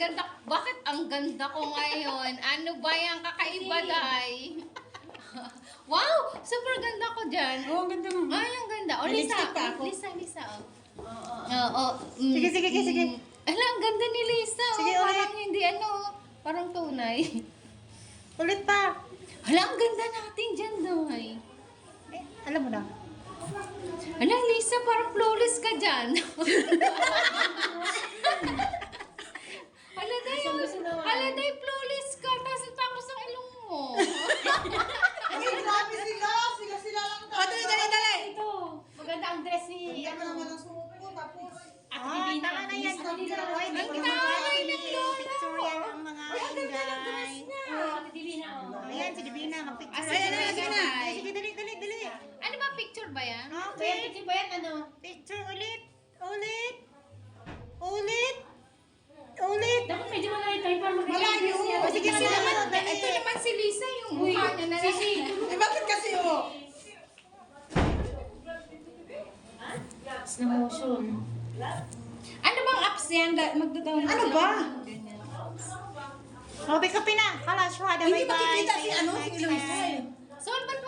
ganda. Bakit ang ganda ko ngayon? Ano ba yung kakaiba, Day? Wow! Super ganda ko dyan. Oo, ang ganda mo. Ay, ang ganda. O, May Lisa. lipstick pa ako. Lisa, oh. Oo. Sige, sige, sige. Ala, ang ganda ni Lisa. Sige, oh. ulit. Parang hindi, parang tunay. Ulit pa. Hala, ang ganda natin dyan, Day. Eh, alam mo na. Ala, Lisa, parang flawless ka dyan. Hala, Day, flawless ka. Tapos ang ilong mo. Ay, grabe sila. Sila lang O, dali. Ito, maganda ang dress ni, Hindi naman ang suko. Tapos, Tama na yan. Ang Ay, Ang taway ng lola. picture yan ang mga guys. Ate Divina, Ayan, si Divina, mag-picture. Ah, sige na, sige na. Sige, dali. Ano ba picture ba yan? Kaya Okay. picture ba yan, ano? Picture ulit. Ulit. Dapat medyo malayo tayo para makikita Malayo. siya. O, sige Kasi na, naman, dali. ito naman si Lisa, yung Uy, mukha niya na Sisi. eh, bakit kasi Slow motion. Ano bang apps yan? Magdodownload Ano lang ba? ako ng ganyan. O, pick up na. Hala, shwada. Hindi Bye-bye. makikita See si you ano, next si Eloisa time. eh. Saan ba